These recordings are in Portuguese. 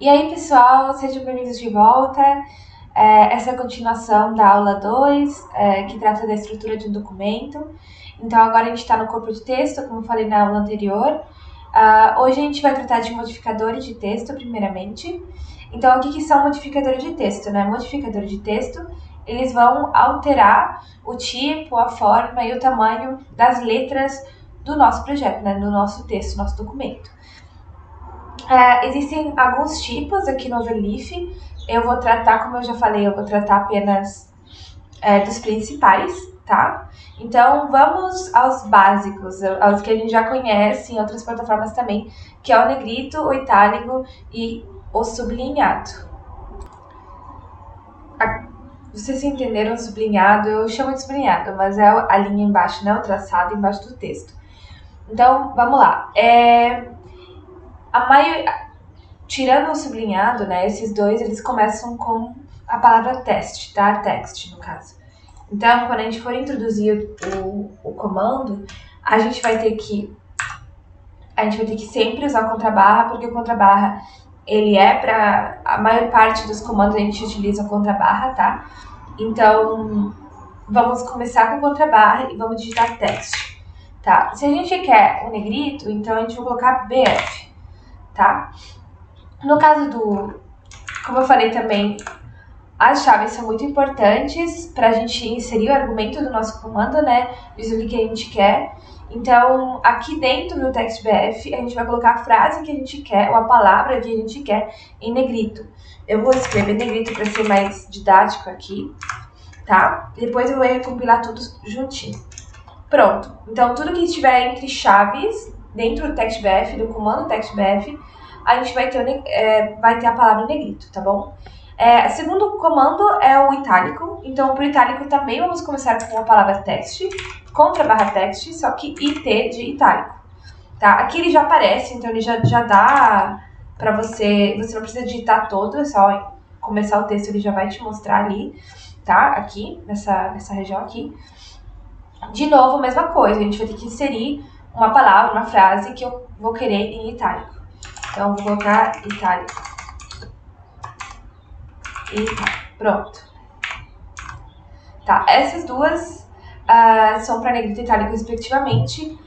E aí, pessoal, sejam bem-vindos de volta. Essa é a continuação da aula 2, que trata da estrutura de um documento. Então, agora a gente está no corpo de texto, como eu falei na aula anterior. Hoje a gente vai tratar de modificadores de texto, primeiramente. Então, o que são modificadores de texto, né? Modificadores de texto, eles vão alterar o tipo, a forma e o tamanho das letras do nosso projeto, né? Do nosso texto, nosso documento. Existem alguns tipos aqui no Overleaf. Eu vou tratar, como eu já falei, eu vou tratar apenas dos principais, tá? Então, vamos aos básicos, aos que a gente já conhece em outras plataformas também, que é o negrito, o itálico e o sublinhado. Vocês entenderam o sublinhado? Eu chamo de sublinhado, mas é a linha embaixo, né? O traçado embaixo do texto. Então, vamos lá. Tirando o sublinhado, né, esses dois, eles começam com a palavra teste, tá? Text, no caso. Então, quando a gente for introduzir o comando, a gente vai ter que sempre usar o contrabarra, porque o contrabarra, ele é para a maior parte dos comandos a gente utiliza o contrabarra, tá? Então, vamos começar com o contrabarra e vamos digitar text, tá? Se a gente quer o negrito, então a gente vai colocar BF, tá? No caso como eu falei também, as chaves são muito importantes para a gente inserir o argumento do nosso comando, né? Dizer o que a gente quer. Então, aqui dentro do TextBF, a gente vai colocar a frase que a gente quer, ou a palavra que a gente quer, em negrito. Eu vou escrever negrito para ser mais didático aqui, tá? Depois eu vou recompilar tudo juntinho. Pronto. Então, tudo que estiver entre chaves, dentro do TextBF, do comando TextBF, a gente vai ter a palavra negrito, tá bom? O segundo comando é o itálico. Então, para o itálico também vamos começar com a palavra text, /text, só que IT de itálico. Tá? Aqui ele já aparece, então ele já dá para você não precisa digitar todo, é só começar o texto, ele já vai te mostrar ali, tá? Aqui, nessa região aqui. De novo, mesma coisa, a gente vai ter que inserir uma palavra, uma frase que eu vou querer em itálico. Então, vou colocar itálico. E pronto. Tá, essas duas são para negrito e itálico, respectivamente.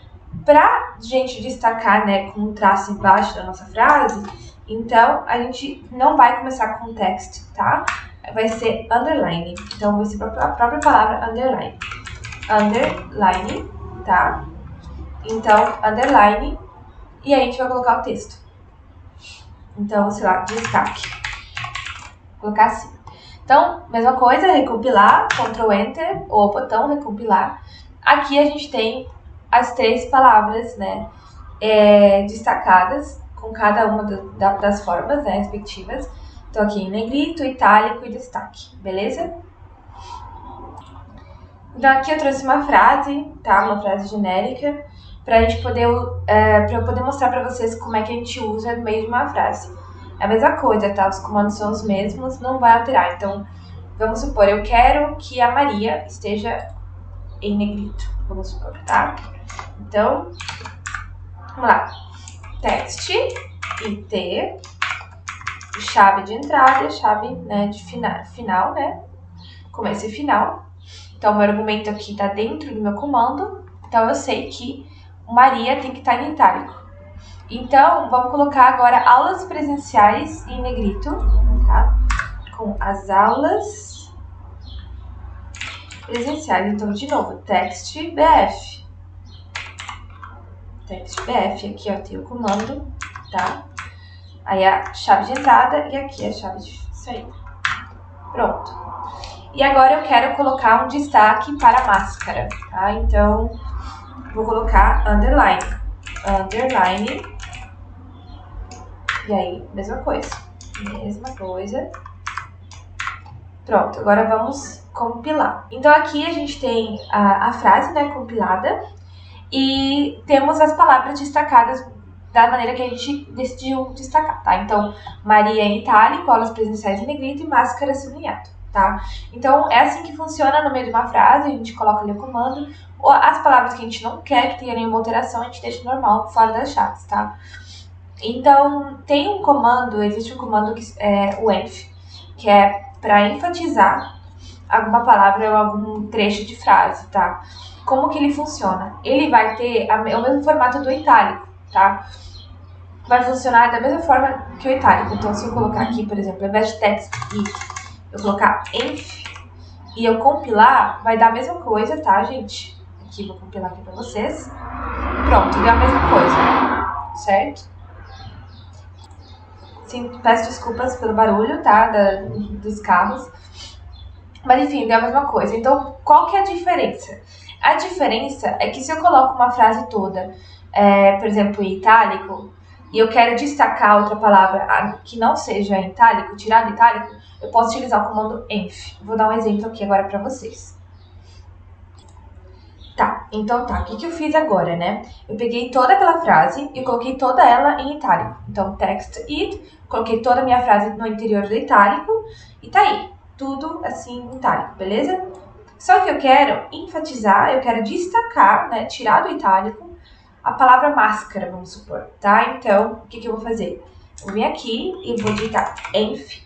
Pra gente destacar, né, com um traço embaixo da nossa frase, então a gente não vai começar com text, tá? Vai ser underline. Então, vai ser a própria palavra underline. Underline, tá? Então, underline. E aí a gente vai colocar o texto. Então, sei lá, destaque. Vou colocar assim. Então, mesma coisa, recompilar, Ctrl Enter, ou botão recompilar. Aqui a gente tem as três palavras, né, destacadas, com cada uma das formas, né, respectivas. Então, aqui em negrito, itálico e destaque, beleza? Então, aqui eu trouxe uma frase, tá, uma frase genérica, para eu poder mostrar para vocês como é que a gente usa no meio de uma frase. É a mesma coisa, tá? Os comandos são os mesmos, não vai alterar. Então, vamos supor, eu quero que a Maria esteja em negrito, vamos supor, tá? Então, vamos lá. Text, IT, chave de entrada, chave, né, de final, né? Começo e final. Então, meu argumento aqui está dentro do meu comando. Então, eu sei que Maria tem que estar em itálico. Então, vamos colocar agora aulas presenciais em negrito, tá? Com as aulas presenciais. Então, de novo, TextBF. TextBF, aqui ó, tem o comando, tá? Aí a chave de entrada e aqui a chave de saída. Pronto. E agora eu quero colocar um destaque para a máscara, tá? Então, vou colocar underline. Underline. E aí, mesma coisa. Pronto, agora vamos compilar. Então, aqui a gente tem a frase, né, compilada. E temos as palavras destacadas da maneira que a gente decidiu destacar, tá? Então, Maria em itálico, aulas presenciais em negrito e máscara sublinhado, tá? Então, é assim que funciona no meio de uma frase, a gente coloca ali o comando. As palavras que a gente não quer que tenha nenhuma alteração, a gente deixa normal, fora das chaves, tá? Então, tem um comando, existe um comando que é o enf, que é para enfatizar alguma palavra ou algum trecho de frase, tá? Como que ele funciona? Ele vai ter o mesmo formato do itálico, tá? Vai funcionar da mesma forma que o itálico. Então, se eu colocar aqui, por exemplo, ao invés de text e eu colocar enf e eu compilar, vai dar a mesma coisa, tá, gente? Aqui, vou compilar aqui pra vocês. Pronto, deu a mesma coisa, certo? Sim, peço desculpas pelo barulho, tá, dos carros. Mas enfim, deu a mesma coisa. Então, qual que é a diferença? A diferença é que se eu coloco uma frase toda, por exemplo, em itálico, e eu quero destacar outra palavra que não seja em itálico, tirar do itálico, eu posso utilizar o comando enf. Vou dar um exemplo aqui agora para vocês. Tá, então tá, o que eu fiz agora, né? Eu peguei toda aquela frase e coloquei toda ela em itálico. Então, text it, coloquei toda a minha frase no interior do itálico e tá aí, tudo assim em itálico, beleza? Só que eu quero enfatizar, eu quero destacar, né, tirar do itálico a palavra máscara, vamos supor, tá? Então, o que eu vou fazer? Eu vou vir aqui e vou digitar enf,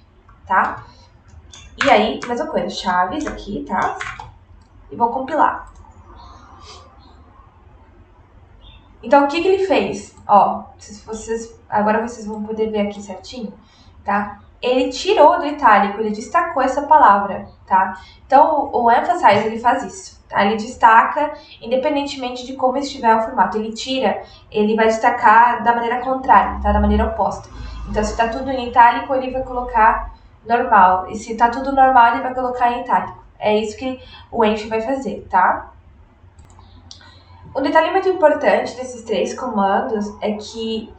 tá? E aí, mesma coisa, chaves aqui, tá? E vou compilar. Então, o que ele fez? Ó, agora vocês vão poder ver aqui certinho, tá? Ele tirou do itálico, ele destacou essa palavra, tá? Então, o emphasize, ele faz isso, tá? Ele destaca, independentemente de como estiver o formato. Ele tira, ele vai destacar da maneira contrária, tá? Da maneira oposta. Então, se tá tudo em itálico, ele vai colocar normal. E se tá tudo normal, ele vai colocar em itálico. É isso que o enf vai fazer, tá? Um detalhe muito importante desses três comandos é que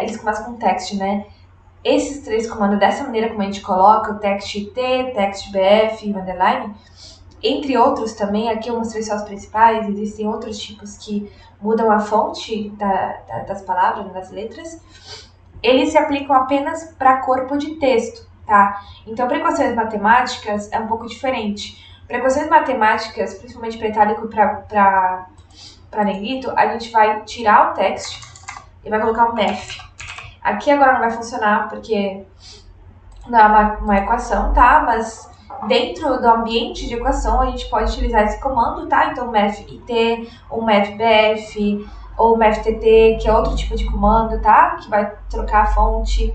eles começam com text, né? Esses três comandos, dessa maneira como a gente coloca, o text t, text bf e o underline, entre outros também, aqui eu mostrei só os principais, existem outros tipos que mudam a fonte das palavras, das letras, eles se aplicam apenas para corpo de texto, tá? Então, para equações matemáticas é um pouco diferente. Para equações matemáticas, principalmente para itálico e para negrito, a gente vai tirar o text e vai colocar um math. Aqui agora não vai funcionar porque não é uma equação, tá? Mas dentro do ambiente de equação a gente pode utilizar esse comando, tá? Então math-it, ou math-bf, ou math-tt, que é outro tipo de comando, tá? Que vai trocar a fonte.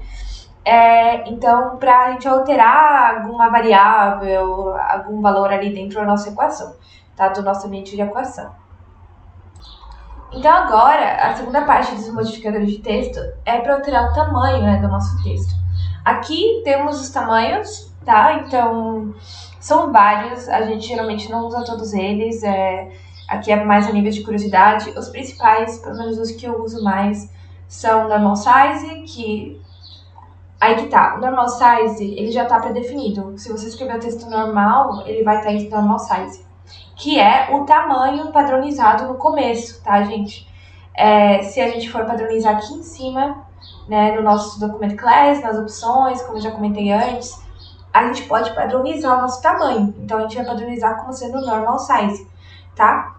Então, para a gente alterar alguma variável, algum valor ali dentro da nossa equação, tá? Do nosso ambiente de equação. Então agora, a segunda parte dos modificadores de texto é para alterar o tamanho, né, do nosso texto. Aqui temos os tamanhos, tá? Então, são vários, a gente geralmente não usa todos eles, aqui é mais a nível de curiosidade. Os principais, pelo menos os que eu uso mais, são o normal size, que... Aí que tá, o normal size, ele já tá pré-definido. Se você escrever o texto normal, ele vai estar em normal size, que é o tamanho padronizado no começo, tá, gente? Se a gente for padronizar aqui em cima, né, no nosso documento class, nas opções, como eu já comentei antes, a gente pode padronizar o nosso tamanho. Então, a gente vai padronizar como sendo normal size, tá?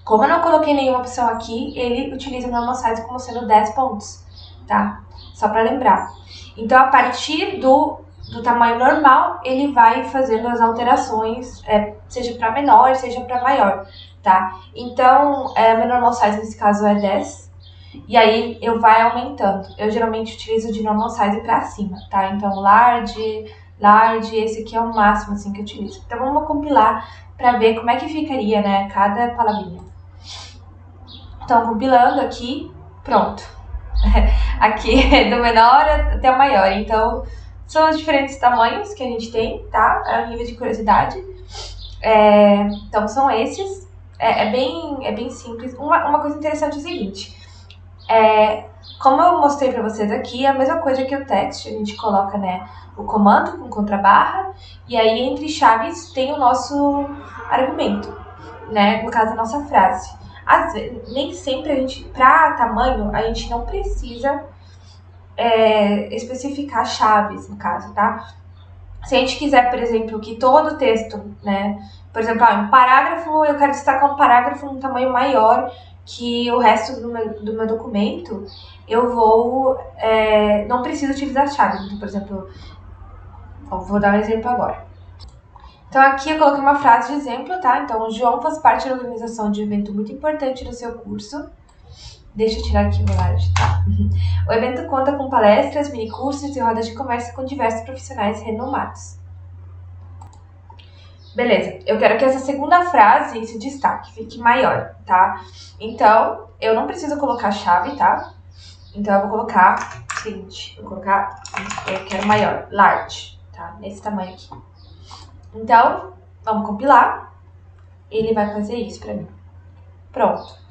Como eu não coloquei nenhuma opção aqui, ele utiliza o normal size como sendo 10 pontos, tá? Só para lembrar. Então, a partir do tamanho normal, ele vai fazendo as alterações, seja para menor, seja para maior, tá? Então, meu normal size nesse caso é 10, e aí eu vai aumentando. Eu geralmente utilizo de normal size para cima, tá? Então, large, esse aqui é o máximo assim que eu utilizo. Então, vamos compilar para ver como é que ficaria, né, cada palavrinha. Então, compilando aqui, pronto. Aqui é do menor até o maior, então são os diferentes tamanhos que a gente tem, tá? É o nível de curiosidade. Então são esses. É bem simples. Uma coisa interessante é o seguinte: como eu mostrei pra vocês aqui, é a mesma coisa que o text, a gente coloca, né, o comando com contrabarra, e aí entre chaves tem o nosso argumento, né? No caso, a nossa frase. Às vezes, nem sempre a gente, para tamanho, a gente não precisa especificar chaves, no caso, tá? Se a gente quiser, por exemplo, que todo o texto, né? Por exemplo, um parágrafo, eu quero destacar um parágrafo num tamanho maior que o resto do meu documento eu vou... não preciso utilizar chaves. Então, por exemplo, vou dar um exemplo agora. Então, aqui eu coloquei uma frase de exemplo, tá? Então, o João faz parte da organização de um evento muito importante no seu curso. Deixa eu tirar aqui o slide, tá? O evento conta com palestras, minicursos e rodas de conversa com diversos profissionais renomados. Beleza, eu quero que essa segunda frase se destaque, fique maior, tá? Então, eu não preciso colocar chave, tá? Então, eu vou colocar o seguinte, eu quero maior, large, tá? Nesse tamanho aqui. Então, vamos compilar. Ele vai fazer isso pra mim. Pronto.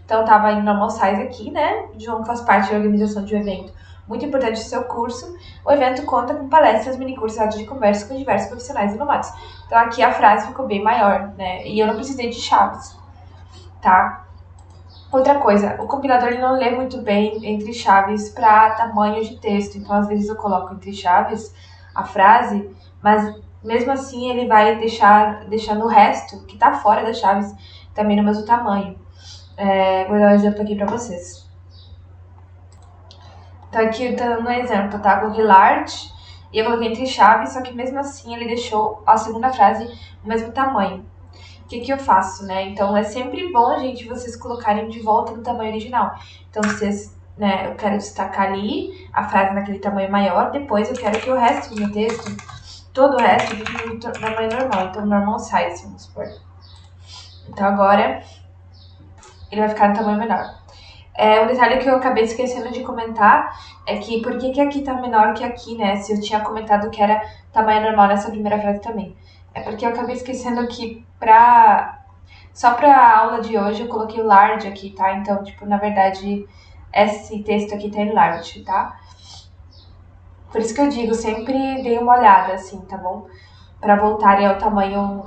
Então, tava em normal size aqui, né? João faz parte da organização de um evento muito importante do seu curso. O evento conta com palestras, minicursos e rodas de conversa com diversos profissionais renomados. Então, aqui a frase ficou bem maior, né? E eu não precisei de chaves, tá? Outra coisa, o compilador ele não lê muito bem entre chaves para tamanho de texto. Então, às vezes eu coloco entre chaves a frase, mas mesmo assim ele vai deixando o resto, que tá fora das chaves, também no mesmo tamanho. Vou dar um exemplo aqui para vocês. Então, aqui eu tô dando um exemplo, tá? Eu coloquei large e eu coloquei entre chaves, só que mesmo assim ele deixou a segunda frase no mesmo tamanho. O que eu faço, né? Então, é sempre bom, gente, vocês colocarem de volta no tamanho original. Então, vocês, né, eu quero destacar ali a frase naquele tamanho maior, depois eu quero que o resto do meu texto, todo o resto, fique no tamanho normal. Então, normal size, vamos supor. Então, agora ele vai ficar no tamanho menor. Um detalhe que eu acabei esquecendo de comentar é que por que aqui tá menor que aqui, né? Se eu tinha comentado que era tamanho normal nessa primeira frase também. É porque eu acabei esquecendo que só pra aula de hoje eu coloquei large aqui, tá? Então, tipo, na verdade, esse texto aqui tá em large, tá? Por isso que eu digo, sempre dei uma olhada, assim, tá bom? Pra voltarem ao tamanho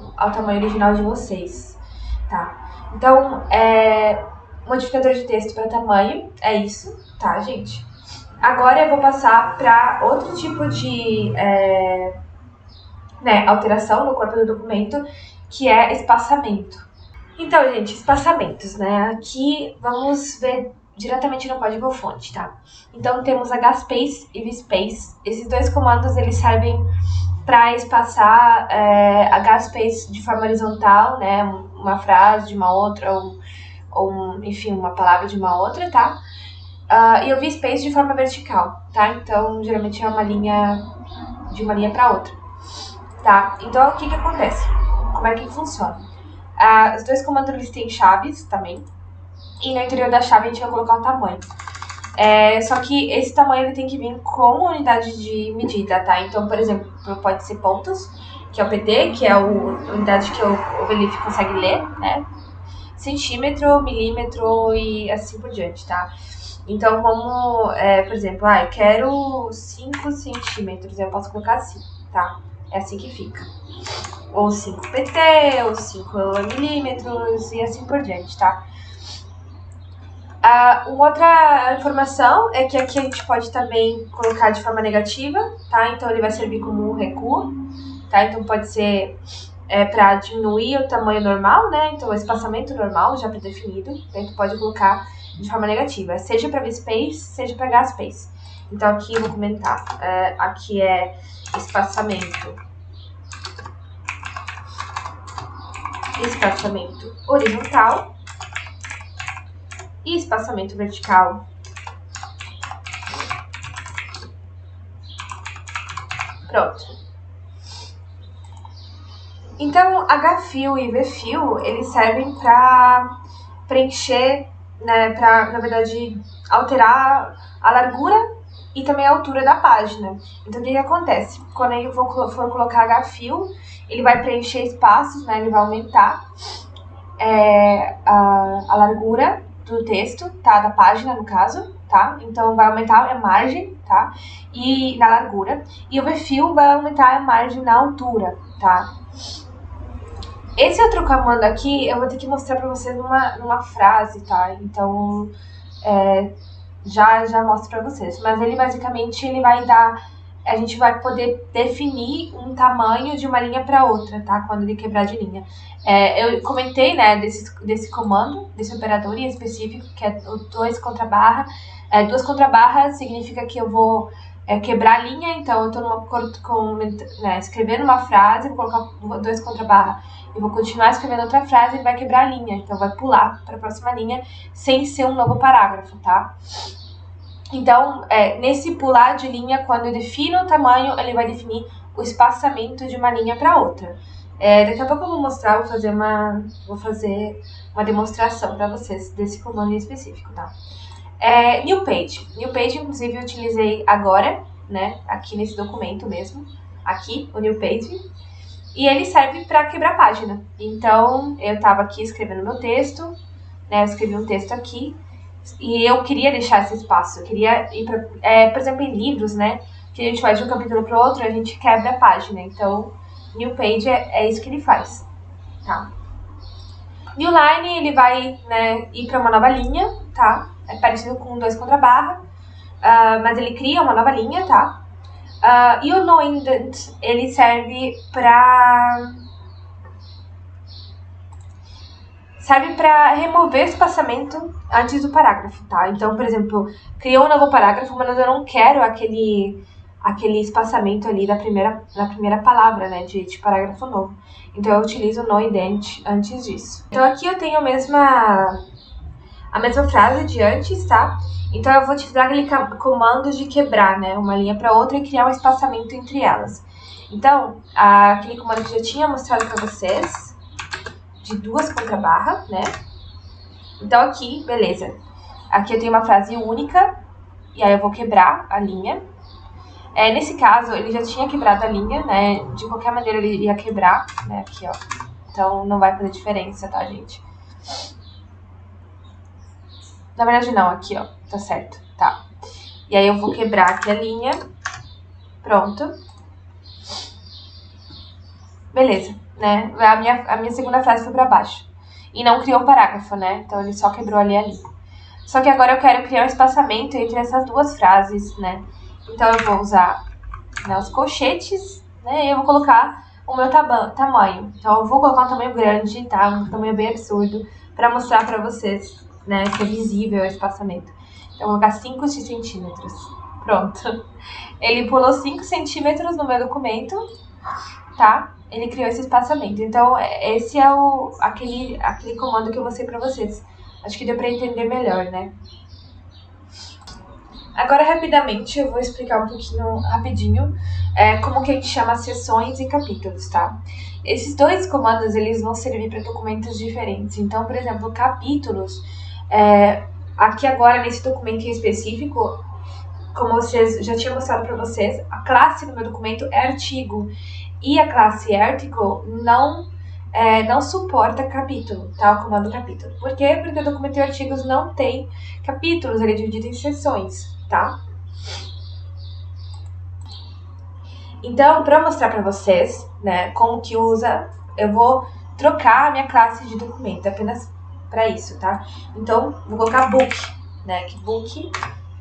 original de vocês, tá? Então, modificador de texto para tamanho, é isso, tá, gente? Agora eu vou passar para outro tipo de alteração no corpo do documento, que é espaçamento. Então, gente, espaçamentos, né? Aqui vamos ver diretamente no código fonte, tá? Então, temos hspace e vspace. Esses dois comandos, eles servem para espaçar hspace de forma horizontal, né? Uma frase de uma outra, enfim, uma palavra de uma outra, tá? E o vspace de forma vertical, tá? Então, geralmente é uma linha de uma linha para outra, tá? Então, o que acontece? Como é que funciona? Os dois comandos, eles têm chaves também, e no interior da chave a gente vai colocar o tamanho. Só que esse tamanho ele tem que vir com unidade de medida, tá? Então, por exemplo, pode ser pontos, que é o PT, que é a unidade que o Belief consegue ler, né? Centímetro, milímetro e assim por diante, tá? Então, vamos, por exemplo, eu quero 5 centímetros, eu posso colocar assim, tá? É assim que fica. Ou 5 PT, ou 5 milímetros e assim por diante, tá? Uma outra informação é que aqui a gente pode também colocar de forma negativa, tá? Então, ele vai servir como um recuo, tá? Então, pode ser para diminuir o tamanho normal, né? Então, o espaçamento normal já predefinido, então, tu pode colocar de forma negativa, seja para vspace, seja para hspace. Então, aqui eu vou comentar. Aqui é espaçamento horizontal e espaçamento vertical. Pronto. Então, H-fio e V-fio, eles servem para preencher, né, para, na verdade, alterar a largura e também a altura da página. Então, o que acontece? Quando eu for colocar H-fio, ele vai preencher espaços, né, ele vai aumentar a largura do texto, tá? Da página, no caso, tá? Então, vai aumentar a margem, tá? E na largura. E o V-fio vai aumentar a margem na altura, tá? Esse outro comando aqui, eu vou ter que mostrar pra vocês numa frase, tá? Então, já mostro pra vocês. Mas ele, basicamente, ele vai dar a gente vai poder definir um tamanho de uma linha para outra, tá? Quando ele quebrar de linha. Eu comentei, né, desse comando, desse operador em específico, que é o 2 contra barra. 2 contra barra significa que eu vou quebrar a linha, então eu estou escrevendo uma frase, vou colocar 2 contra barra, eu vou continuar escrevendo outra frase, ele vai quebrar a linha, então vai pular para a próxima linha sem ser um novo parágrafo, tá? Então, nesse pular de linha, quando eu defino o tamanho, ele vai definir o espaçamento de uma linha para outra. Daqui a pouco eu vou mostrar, vou fazer uma demonstração para vocês desse comando em específico, tá? New Page. New Page, inclusive, eu utilizei agora, né? Aqui nesse documento mesmo. Aqui, o New Page. E ele serve para quebrar página. Então, eu estava aqui escrevendo meu texto, né? Eu escrevi um texto aqui. E eu queria deixar esse espaço. Eu queria ir para... por exemplo, em livros, né? Que a gente vai de um capítulo para o outro, a gente quebra a página. Então, New Page é isso que ele faz, tá? New Line, ele vai, né, ir para uma nova linha, tá? É parecido com 2 contra barra, mas ele cria uma nova linha, tá? E o no indent, ele serve para remover o espaçamento antes do parágrafo, tá? Então, por exemplo, criou um novo parágrafo, mas eu não quero aquele espaçamento ali na primeira palavra, né, de parágrafo novo. Então, eu utilizo o no indent antes disso. Então, aqui eu tenho a mesma frase de antes, tá? Então, eu vou utilizar aquele comando de quebrar, né, uma linha para outra e criar um espaçamento entre elas. Então, aquele comando que eu já tinha mostrado para vocês, de 2 contra barra, né? Então, aqui, beleza. Aqui eu tenho uma frase única, e aí eu vou quebrar a linha. Nesse caso, ele já tinha quebrado a linha, né? De qualquer maneira, ele ia quebrar, né? Aqui, ó. Então, não vai fazer diferença, tá, gente? Na verdade, não. Aqui, ó. Tá certo. Tá. E aí, eu vou quebrar aqui a linha. Pronto. Beleza, né? A minha segunda frase foi pra baixo. E não criou um parágrafo, né? Então, ele só quebrou ali a linha. Só que agora eu quero criar um espaçamento entre essas duas frases, né? Então, eu vou usar, né, os colchetes, né? E eu vou colocar o meu tamanho. Então, eu vou colocar um tamanho grande, tá? Um tamanho bem absurdo, pra mostrar pra vocês, né, que é visível o espaçamento. Então, eu vou colocar 5 centímetros. Pronto. Ele pulou 5 centímetros no meu documento, tá? Ele criou esse espaçamento. Então, esse é aquele comando que eu mostrei pra vocês. Acho que deu pra entender melhor, né? Agora, rapidamente, eu vou explicar um pouquinho, rapidinho, como que a gente chama sessões e capítulos, tá? Esses dois comandos, eles vão servir para documentos diferentes. Então, por exemplo, capítulos, aqui agora, nesse documento em específico, como já tinha mostrado para vocês, a classe no meu documento é artigo. E a classe article não suporta capítulo, tá? O comando capítulo. Por quê? Porque o documento de artigos não tem capítulos, ele é dividido em seções, tá? Então, para mostrar para vocês, né, como que usa, eu vou trocar a minha classe de documento, apenas para isso, tá? Então, vou colocar book, né, que book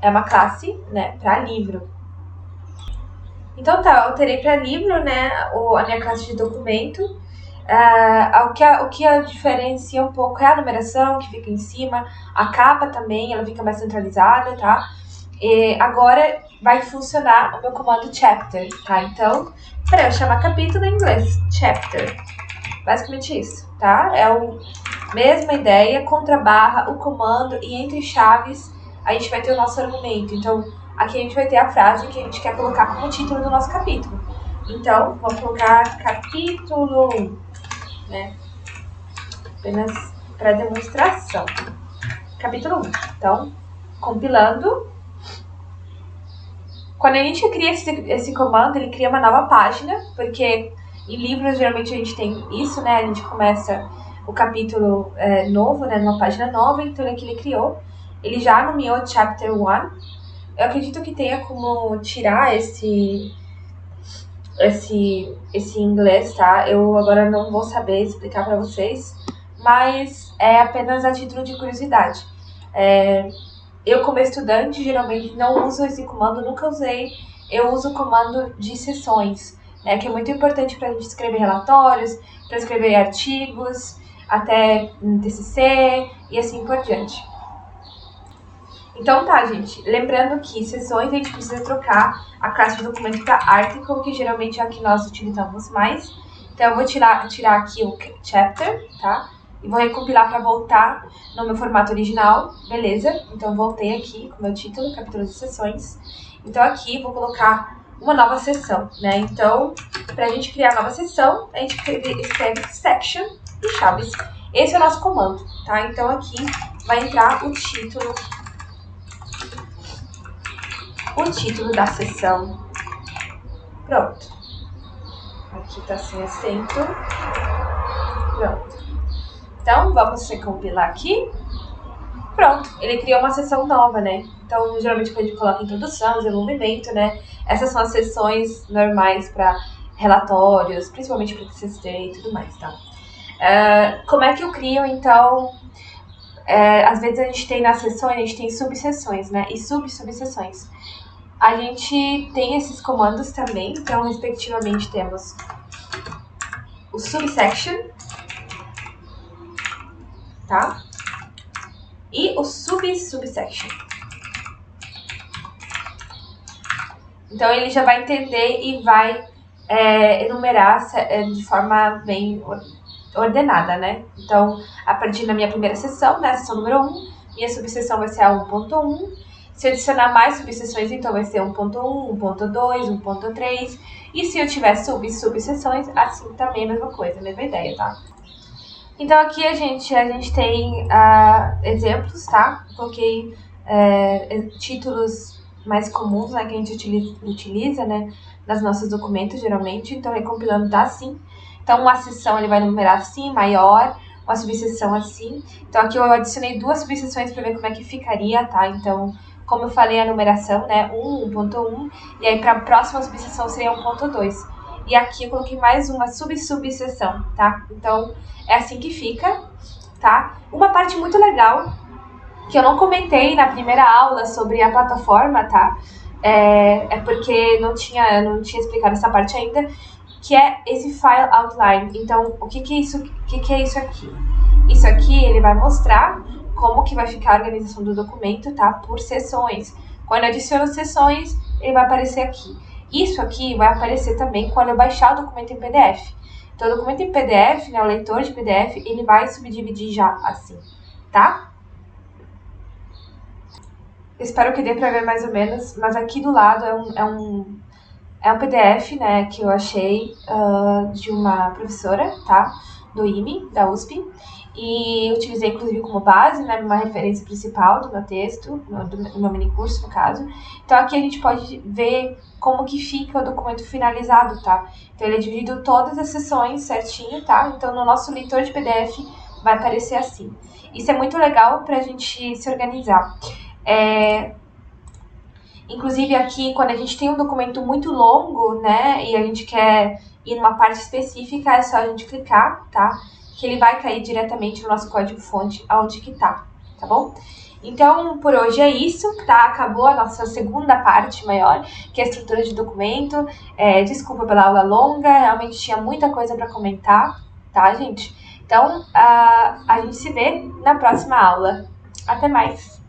é uma classe, né, para livro. Então tá, eu alterei para livro, né, a minha classe de documento. O que a diferencia um pouco é a numeração que fica em cima, a capa também, ela fica mais centralizada, tá? E agora vai funcionar o meu comando chapter, tá? Então, para eu chamar capítulo em inglês, chapter. Basicamente isso, tá? É a mesma ideia, contra barra, o comando e entre chaves a gente vai ter o nosso argumento. Então, aqui a gente vai ter a frase que a gente quer colocar como título do nosso capítulo. Então, vamos colocar capítulo 1, né? Apenas para demonstração. Capítulo 1. Então, compilando. Quando a gente cria esse comando, ele cria uma nova página, porque em livros geralmente a gente tem isso, né? A gente começa o capítulo novo, né? Numa página nova, então aqui ele criou. Ele já nomeou Chapter 1. Eu acredito que tenha como tirar esse inglês, tá? Eu agora não vou saber explicar para vocês, mas é apenas a título de curiosidade. Eu, como estudante, geralmente não uso esse comando, nunca usei eu uso o comando de sessões, né, que é muito importante para a gente escrever relatórios, para escrever artigos, até TCC e assim por diante. Então tá, gente, lembrando que sessões a gente precisa trocar a classe de documento para article, que geralmente é a que nós utilizamos mais. Então eu vou tirar aqui o chapter, tá? E vou recompilar para voltar no meu formato original, beleza? Então voltei aqui com o meu título, capítulo de sessões. Então aqui vou colocar uma nova seção, né? Então, pra gente criar a nova seção, a gente escreve section e chaves. Esse é o nosso comando, tá? Então aqui vai entrar o título da sessão. Pronto. Aqui tá sem acento. Pronto. Então, vamos recompilar aqui. Pronto, ele criou uma sessão nova, né? Então, geralmente quando a gente coloca introdução, desenvolvimento, né? Essas são as sessões normais para relatórios, principalmente para TCC e tudo mais, tá? Como é que eu crio, então? Às vezes a gente tem nas sessões, a gente tem subseções, né? E subseções. A gente tem esses comandos também, então, respectivamente, temos o subsection, tá? E o subsection. Então, ele já vai entender e vai enumerar de forma bem ordenada, né? Então, a partir da minha primeira sessão, né, sessão número 1, minha subseção vai ser a 1.1. Se eu adicionar mais subseções, então vai ser 1.1, 1.2, 1.3. E se eu tiver subseções, assim também a mesma coisa, a mesma ideia, tá? Então aqui a gente tem exemplos, tá? Coloquei títulos mais comuns, né, que a gente utiliza, né, nas nossos documentos, geralmente. Então, recompilando tá assim. Então, uma seção ele vai numerar assim, maior, uma subseção assim. Então, aqui eu adicionei 2 subseções para ver como é que ficaria, tá? Então, como eu falei, a numeração, né, 1.1, e aí para a próxima subseção seria 1.2. E aqui eu coloquei mais uma subseção, tá? Então, é assim que fica, tá? Uma parte muito legal, que eu não comentei na primeira aula sobre a plataforma, tá? É porque não tinha explicado essa parte ainda, que é esse file outline. Então, o que é isso? O que é isso aqui? Isso aqui, ele vai mostrar como que vai ficar a organização do documento, tá? Por seções. Quando eu adiciono seções, ele vai aparecer aqui. Isso aqui vai aparecer também quando eu baixar o documento em PDF. Então, o documento em PDF, né, o leitor de PDF, ele vai subdividir já assim, tá? Espero que dê para ver mais ou menos, mas aqui do lado é um PDF, né, que eu achei de uma professora, tá? Do IME, da USP. E utilizei, inclusive, como base, né, uma referência principal do meu texto, do meu minicurso, no caso. Então, aqui a gente pode ver como que fica o documento finalizado, tá? Então, ele é dividido todas as seções certinho, tá? Então, no nosso leitor de PDF vai aparecer assim. Isso é muito legal pra gente se organizar. Inclusive, aqui, quando a gente tem um documento muito longo, né, e a gente quer ir numa parte específica, é só a gente clicar, tá? Que ele vai cair diretamente no nosso código-fonte aonde que tá bom? Então, por hoje é isso, tá? Acabou a nossa segunda parte maior, que é a estrutura de documento. Desculpa pela aula longa, realmente tinha muita coisa para comentar, tá, gente? Então, a gente se vê na próxima aula. Até mais!